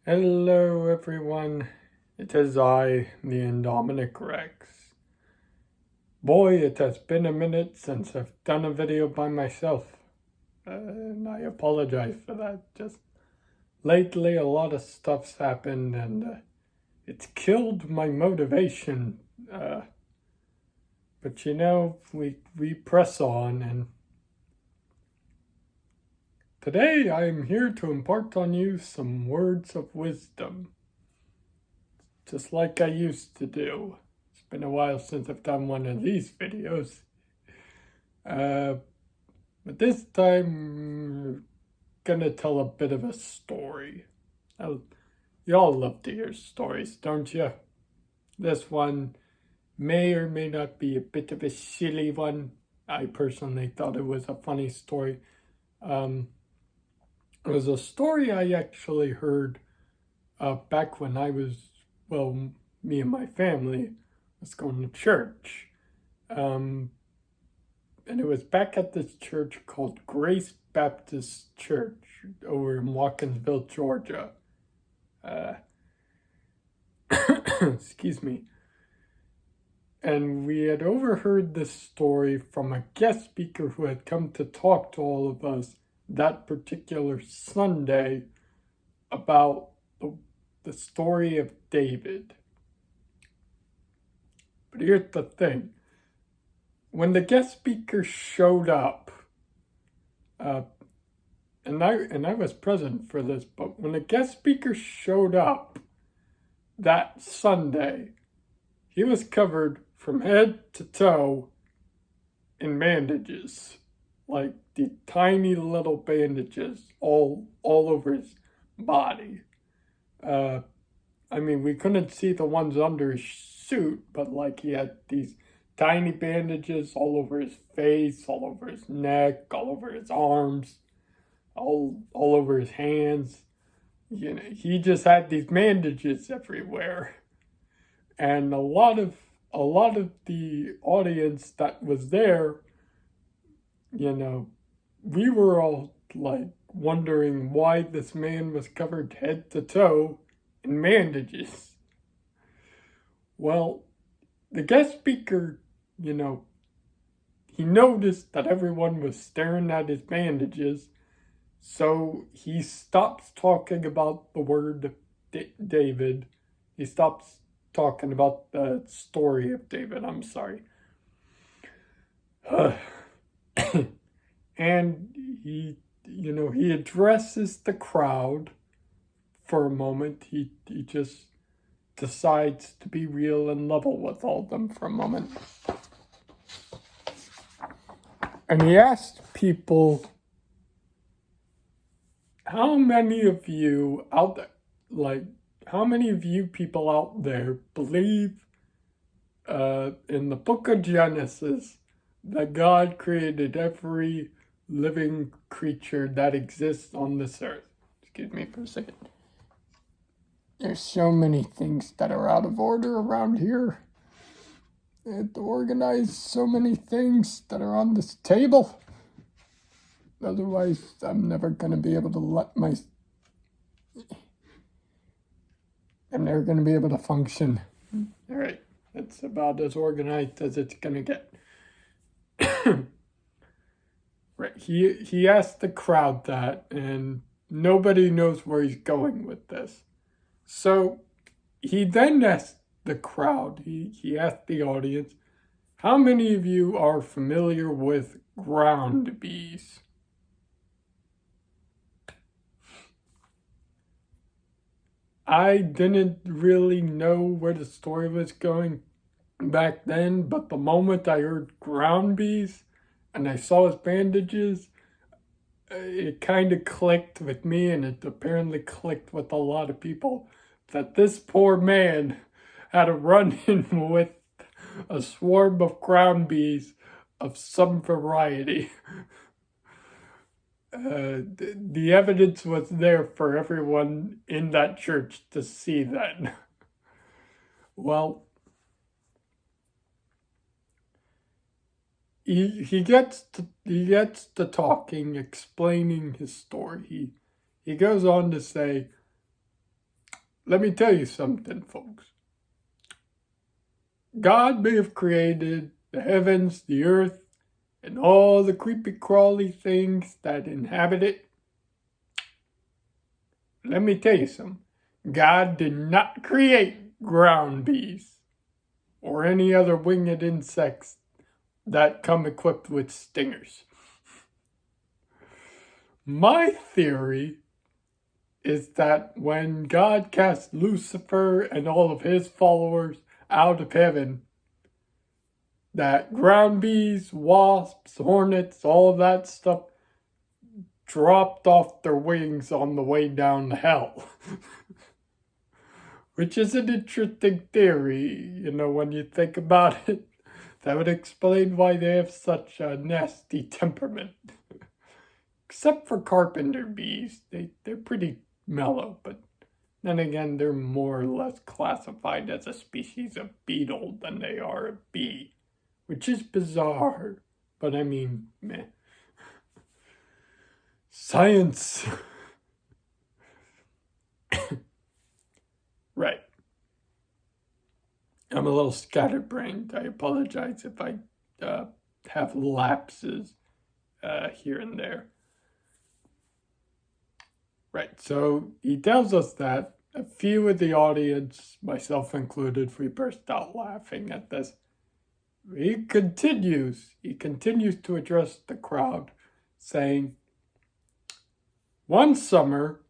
Hello everyone, it is I, the Indomi-Nick Rex. Boy, it has been a minute since I've done a video by myself, and I apologize for that. Just lately a lot of stuff's happened and it's killed my motivation, but we press on, and today I am here to impart on you some words of wisdom, just like I used to do. It's been a while since I've done one of these videos. But this time, I'm gonna tell a bit of a story. Y'all love to hear stories, don't you? This one may or may not be a bit of a silly one. I personally thought it was a funny story. It was a story I actually heard back when me and my family was going to church. And it was back at this church called Grace Baptist Church over in Watkinsville, Georgia. Excuse me. And we had overheard this story from a guest speaker who had come to talk to all of us that particular Sunday about the story of David. But here's the thing. When the guest speaker showed up, and I was present for this, but when the guest speaker showed up that Sunday, he was covered from head to toe in bandages, like the tiny little bandages all over his body. We couldn't see the ones under his suit, but like he had these tiny bandages all over his face, all over his neck, all over his arms, all over his hands. He just had these bandages everywhere. And a lot of the audience that was there, we were all like wondering why this man was covered head to toe in bandages. Well, the guest speaker, he noticed that everyone was staring at his bandages, so he stops talking about the word David. He stops talking about the story of David, I'm sorry. And he addresses the crowd for a moment. He just decides to be real and level with all of them for a moment. And he asked people, how many of you people out there believe in the book of Genesis that God created every living creature that exists on this earth? Excuse me for a second. There's so many things that are out of order around here. I have to organize so many things that are on this table. Otherwise, I'm never going to be able to I'm never going to be able to function. All right, that's about as organized as it's going to get. Right, he asked the crowd that, and nobody knows where he's going with this. So he then asked the crowd, he asked the audience, how many of you are familiar with ground bees? I didn't really know where the story was going back then, but the moment I heard ground bees and I saw his bandages, it kind of clicked with me, and it apparently clicked with a lot of people, that this poor man had a run-in with a swarm of ground bees of some variety. The evidence was there for everyone in that church to see then. Well, he gets to talking, explaining his story. He goes on to say, let me tell you something, folks. God may have created the heavens, the earth, and all the creepy crawly things that inhabit it. Let me tell you something. God did not create ground bees or any other winged insects that come equipped with stingers. My theory is that when God cast Lucifer and all of his followers out of heaven, that ground bees, wasps, hornets, all of that stuff dropped off their wings on the way down to hell. Which is an interesting theory, when you think about it. That would explain why they have such a nasty temperament. Except for carpenter bees. They're pretty mellow, but then again, they're more or less classified as a species of beetle than they are a bee. Which is bizarre, but I mean, meh. Science. Right. I'm a little scatterbrained. I apologize if I have lapses here and there. Right, so he tells us that a few of the audience, myself included, we burst out laughing at this. He continues to address the crowd, saying, one summer,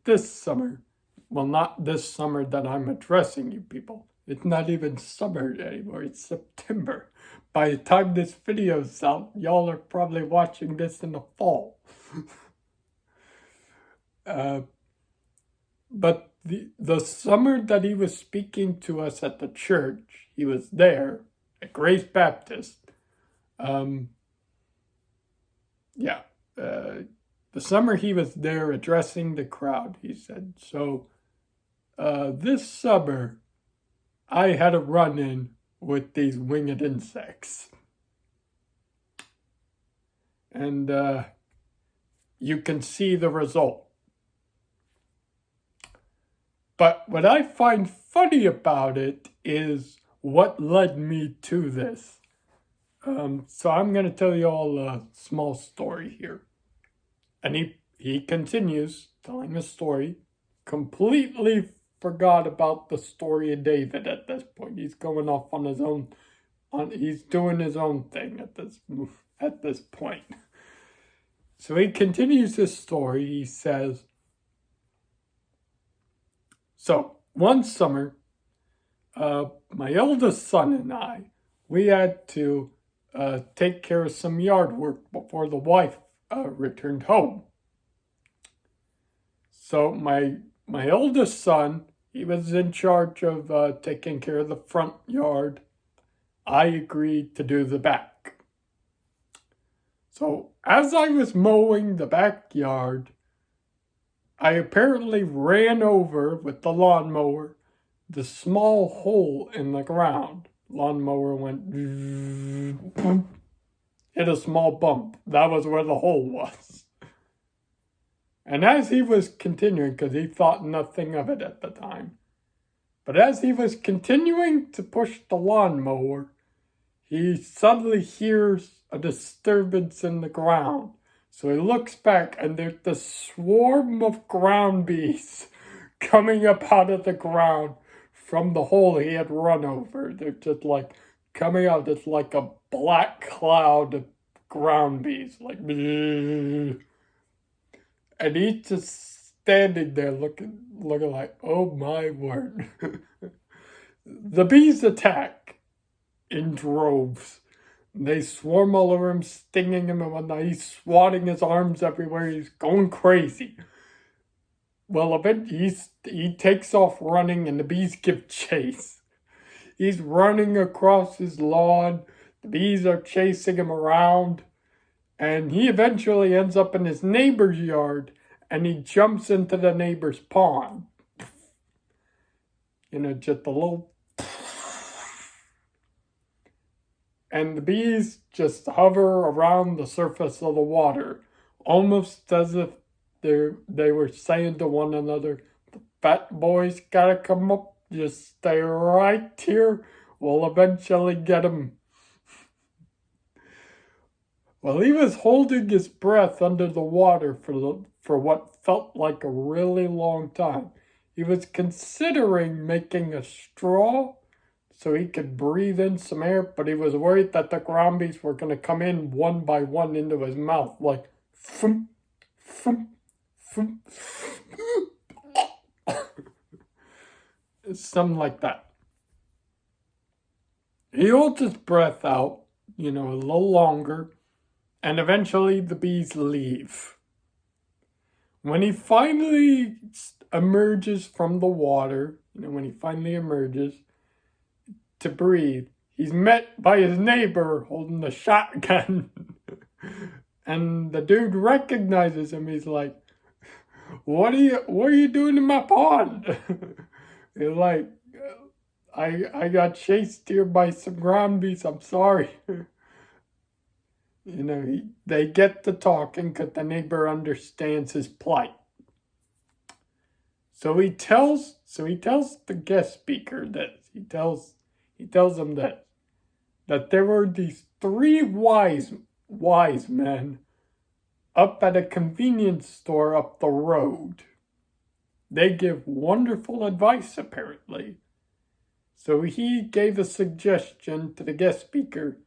this summer, well, not this summer that I'm addressing you people. It's not even summer anymore. It's September. By the time this video's out, y'all are probably watching this in the fall. But the summer that he was speaking to us at the church, he was there at Grace Baptist. The summer he was there addressing the crowd, he said, so this summer I had a run-in with these winged insects. And you can see the result. But what I find funny about it is what led me to this. So I'm going to tell you all a small story here. And he continues telling the story, completely forgot about the story of David at this point. He's going off on his own, he's doing his own thing at this point. So he continues his story. He says, so one summer, my eldest son and I, we had to take care of some yard work before the wife returned home. So my oldest son, he was in charge of taking care of the front yard. I agreed to do the back. So as I was mowing the backyard, I apparently ran over with the lawnmower the small hole in the ground. Lawnmower went, hit a small bump. That was where the hole was. And as he was continuing, because he thought nothing of it at the time, but as he was continuing to push the lawnmower, he suddenly hears a disturbance in the ground. So he looks back, and there's the swarm of ground bees coming up out of the ground from the hole he had run over. They're just like coming out. It's like a black cloud of ground bees, like, bleh. And he's just standing there looking like, oh my word. The bees attack in droves. They swarm all over him, stinging him and whatnot. He's swatting his arms everywhere. He's going crazy. Well, eventually he takes off running, and the bees give chase. He's running across his lawn. The bees are chasing him around. And he eventually ends up in his neighbor's yard, and he jumps into the neighbor's pond. Just a little... And the bees just hover around the surface of the water, almost as if they were saying to one another, fat boy's gotta come up. Just stay right here. We'll eventually get him. Well, he was holding his breath under the water for what felt like a really long time. He was considering making a straw so he could breathe in some air, but he was worried that the groundies were going to come in one by one into his mouth, like thump, thump, thump. Something like that. He holds his breath out, a little longer, and eventually the bees leave. When he finally emerges from the water, when he finally emerges to breathe, he's met by his neighbor holding a shotgun. And the dude recognizes him. He's like, what are you doing in my pond? He's like, I got chased here by some ground bees. I'm sorry. They get to talking because the neighbor understands his plight. So he tells the guest speaker this. He tells him that there were these three wise men up at a convenience store up the road. They give wonderful advice, apparently. So he gave a suggestion to the guest speaker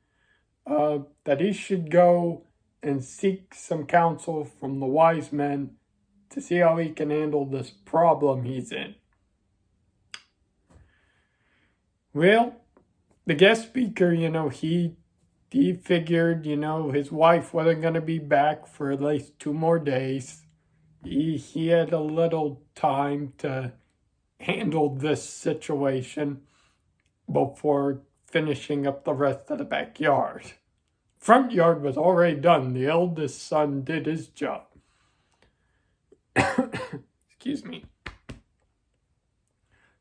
that he should go and seek some counsel from the wise men to see how he can handle this problem he's in. Well, the guest speaker, he figured, his wife wasn't going to be back for at least 2 more days. He had a little time to handle this situation before finishing up the rest of the backyard. Front yard was already done. The eldest son did his job. Excuse me.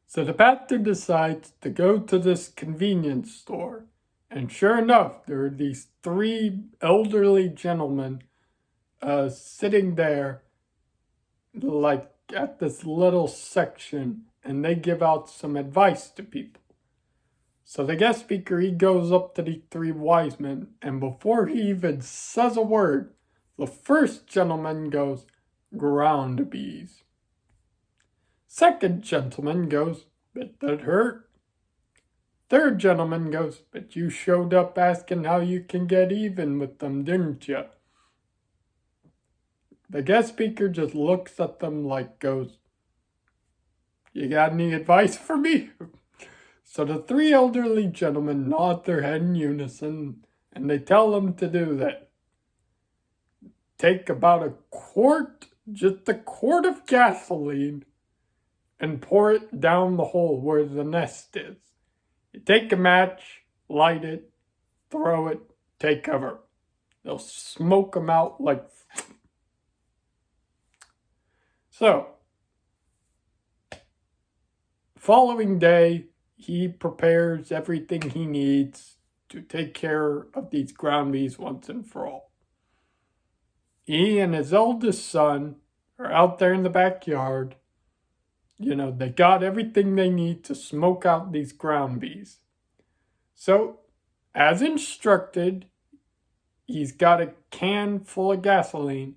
So the pastor decides to go to this convenience store. And sure enough, there are these 3 elderly gentlemen sitting there like at this little section, and they give out some advice to people. So the guest speaker, he goes up to the 3 wise men, and before he even says a word, the first gentleman goes, ground bees. Second gentleman goes, bet that hurt. Third gentleman goes, but you showed up asking how you can get even with them, didn't you? The guest speaker just looks at them goes, you got any advice for me? So the 3 elderly gentlemen nod their head in unison, and they tell them to do that. Take about just a quart of gasoline, and pour it down the hole where the nest is. You take a match, light it, throw it, take cover. They'll smoke them out like... So, following day, he prepares everything he needs to take care of these ground bees once and for all. He and his eldest son are out there in the backyard. They got everything they need to smoke out these ground bees. So, as instructed, he's got a can full of gasoline,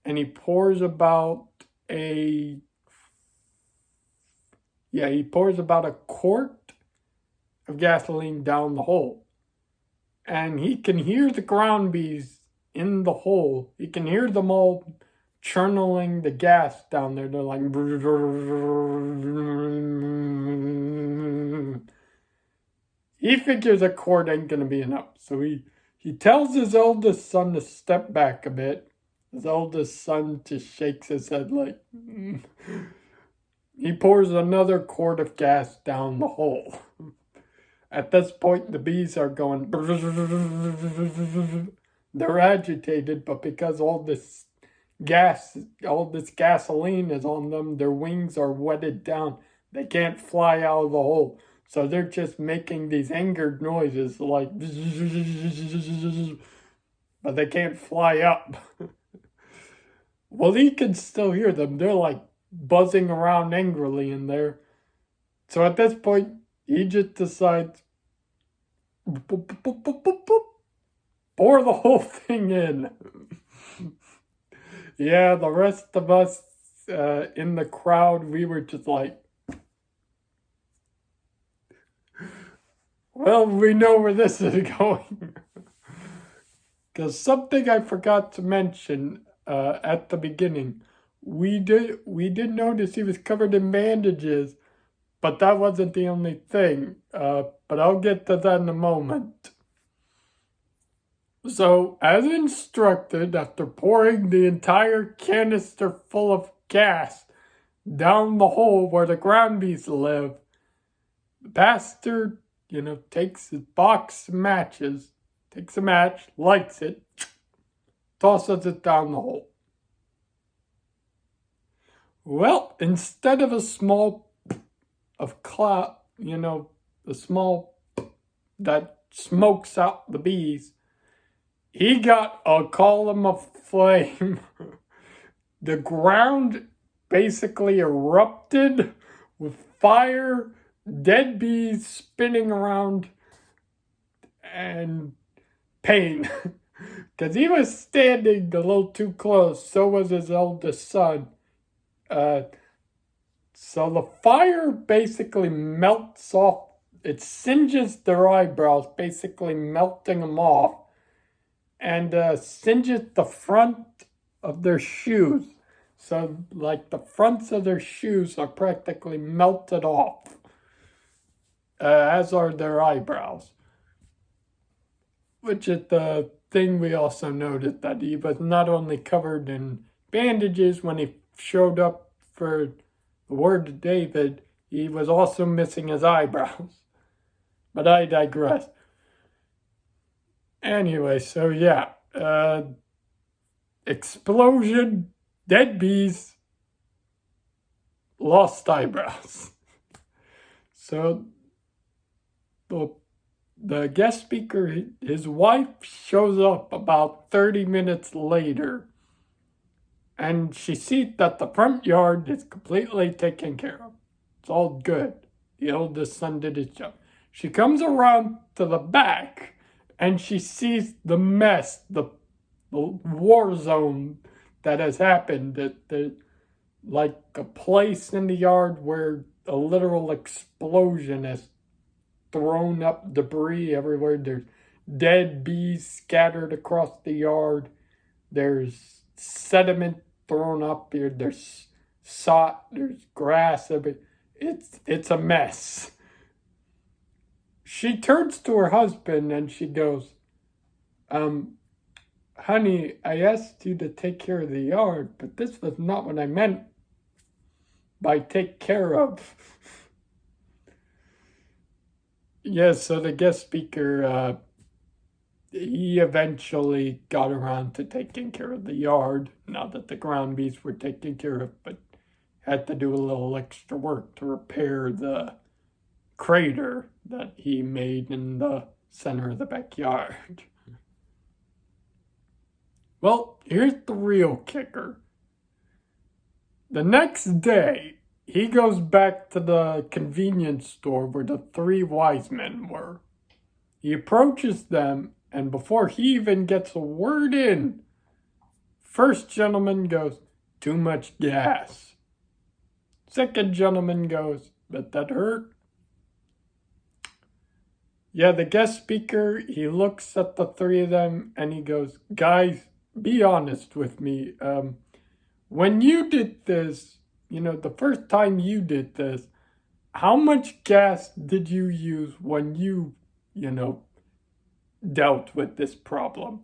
and he pours about a quart of gasoline down the hole. And he can hear the ground bees in the hole. He can hear them all churning the gas down there. They're like... He figures a quart ain't going to be enough. So he tells his eldest son to step back a bit. His eldest son just shakes his head like... He pours another quart of gas down the hole. At this point, the bees are going... They're agitated, but because all this gasoline is on them, their wings are wetted down. They can't fly out of the hole. So they're just making these angered noises like... But they can't fly up. Well, he can still hear them. They're like buzzing around angrily in there. So at this point, he just decides, boop, boop, boop, boop, boop, boop, pour the whole thing in. Yeah, the rest of us in the crowd, we were just like, well, we know where this is going. Because something I forgot to mention at the beginning, we did notice he was covered in bandages, but that wasn't the only thing. But I'll get to that in a moment. So, as instructed, after pouring the entire canister full of gas down the hole where the ground bees live, the pastor, takes his box of matches, takes a match, lights it, tosses it down the hole. Well, instead of a small of cloud, the small that smokes out the bees, he got a column of flame. The ground basically erupted with fire, dead bees spinning around, and pain. Because he was standing a little too close, so was his eldest son. So the fire basically melts off, it singes their eyebrows, basically melting them off, and singes the front of their shoes. So, like, the fronts of their shoes are practically melted off, as are their eyebrows. Which is the thing we also noted, that he was not only covered in bandages when he showed up for the word of David, he was also missing his eyebrows. But I digress. Anyway, so yeah, explosion, dead bees, lost eyebrows. So the guest speaker, his wife, shows up about 30 minutes later, and she sees that the front yard is completely taken care of. It's all good. The oldest son did his job. She comes around to the back, and she sees the mess, the war zone that has happened. Like a place in the yard where a literal explosion has thrown up debris everywhere. There's dead bees scattered across the yard. There's sediment thrown up here. There's sod. There's grass. It's a mess. She turns to her husband and she goes, honey, I asked you to take care of the yard, but this was not what I meant by take care of. Yes, so the guest speaker, he eventually got around to taking care of the yard, now that the ground bees were taken care of, but had to do a little extra work to repair the crater that he made in the center of the backyard. Well, here's the real kicker. The next day, he goes back to the convenience store where the three wise men were. He approaches them, and before he even gets a word in, first gentleman goes, too much gas. Second gentleman goes, bet that hurt. Yeah, the guest speaker, he looks at the three of them and he goes, guys, be honest with me. When you did this, the first time you did this, how much gas did you use when you, dealt with this problem?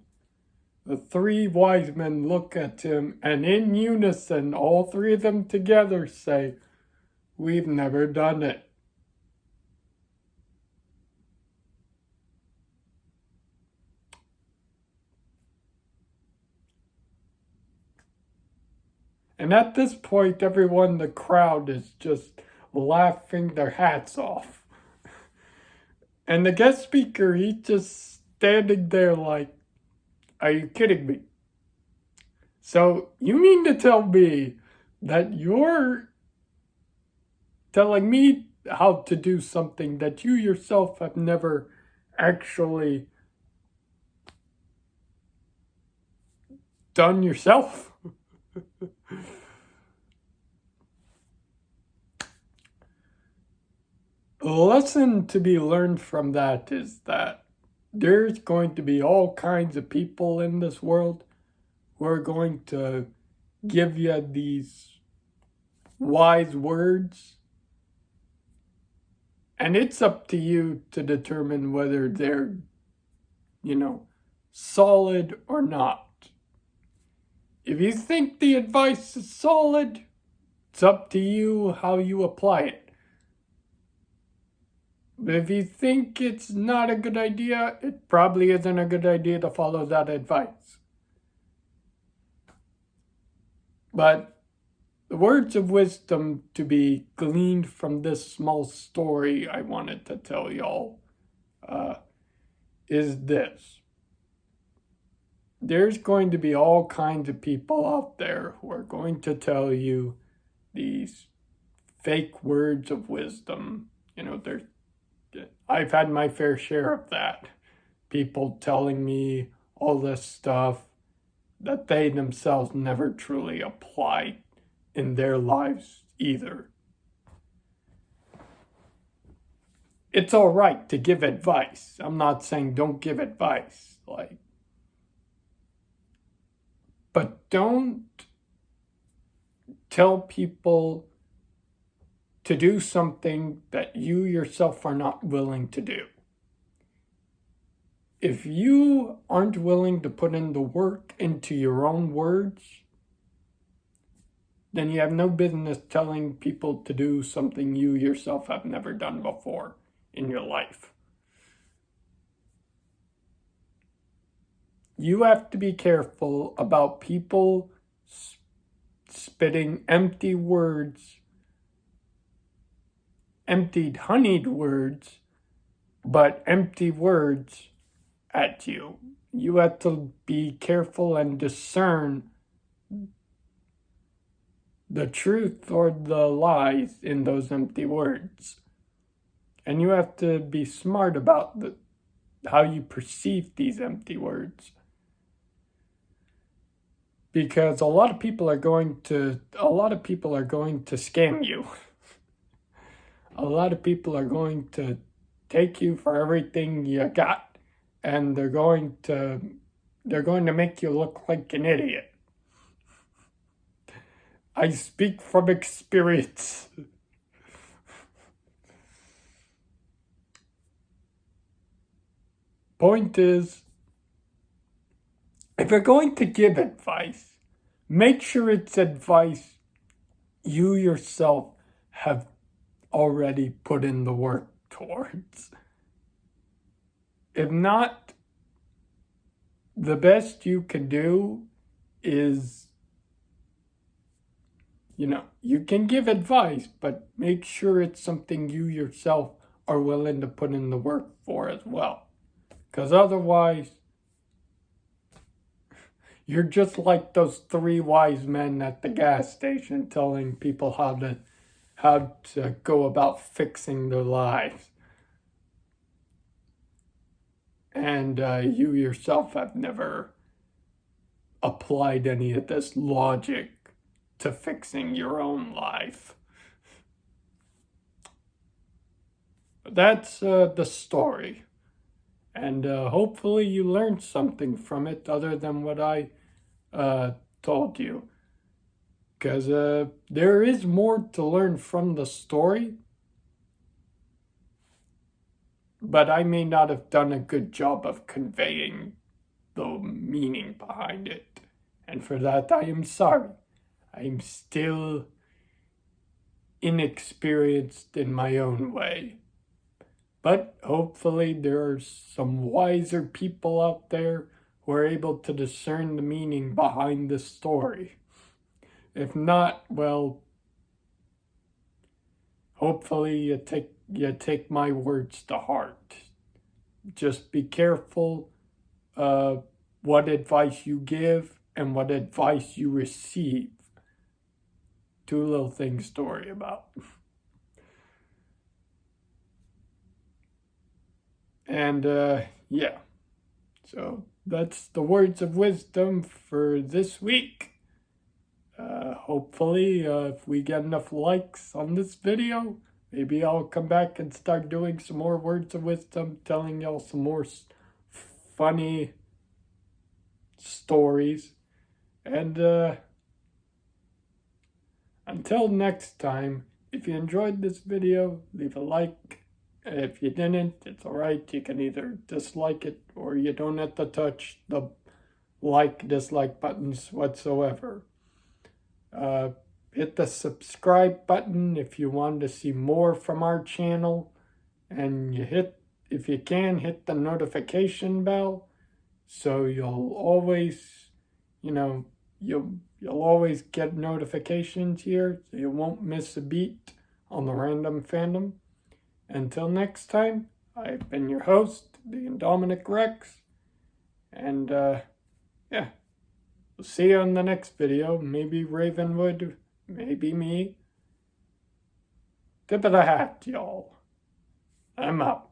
The three wise men look at him, and in unison, all three of them together say, we've never done it. And at this point, everyone in the crowd is just laughing their hats off. And the guest speaker, he's just standing there like, are you kidding me? So you mean to tell me that you're telling me how to do something that you yourself have never actually done yourself. The lesson to be learned from that is that there's going to be all kinds of people in this world who are going to give you these wise words, and it's up to you to determine whether they're, solid or not. If you think the advice is solid, it's up to you how you apply it. But if you think it's not a good idea, it probably isn't a good idea to follow that advice. But the words of wisdom to be gleaned from this small story I wanted to tell y'all is this. There's going to be all kinds of people out there who are going to tell you these fake words of wisdom. I've had my fair share of that. People telling me all this stuff that they themselves never truly applied in their lives either. It's all right to give advice. I'm not saying don't give advice, but don't tell people to do something that you yourself are not willing to do. If you aren't willing to put in the work into your own words, then you have no business telling people to do something you yourself have never done before in your life. You have to be careful about people spitting empty words, emptied, honeyed words, but empty words at you. You have to be careful and discern the truth or the lies in those empty words. And you have to be smart about how you perceive these empty words. Because a lot of people are going to scam you. A lot of people are going to take you for everything you got, and they're going to make you look like an idiot. I speak from experience. Point is, if you're going to give advice, make sure it's advice you yourself have already put in the work towards. If not, the best you can do is, you can give advice, but make sure it's something you yourself are willing to put in the work for as well. Because otherwise, you're just like those 3 wise men at the gas station telling people how to go about fixing their lives. And you yourself have never applied any of this logic to fixing your own life. But that's the story. And hopefully you learned something from it other than what I told you. Because there is more to learn from the story, but I may not have done a good job of conveying the meaning behind it. And for that, I am sorry. I'm still inexperienced in my own way. But hopefully there are some wiser people out there who are able to discern the meaning behind the story. If not, well, hopefully you take my words to heart. Just be careful what advice you give and what advice you receive. two little things story about. And yeah, so that's the words of wisdom for this week. Hopefully, if we get enough likes on this video, maybe I'll come back and start doing some more words of wisdom, telling y'all some more funny stories. And until next time, if you enjoyed this video, leave a like. If you didn't, it's alright. You can either dislike it or you don't have to touch the dislike buttons whatsoever. Hit the subscribe button if you want to see more from our channel, and if you can, hit the notification bell so you'll always, you'll always get notifications here, so you won't miss a beat on the Random Fandom. Until next time, I've been your host, the Indomi-Nick Rex, and yeah. We'll see you on the next video. Maybe Ravenwood, maybe me. Tip of the hat, y'all. I'm out.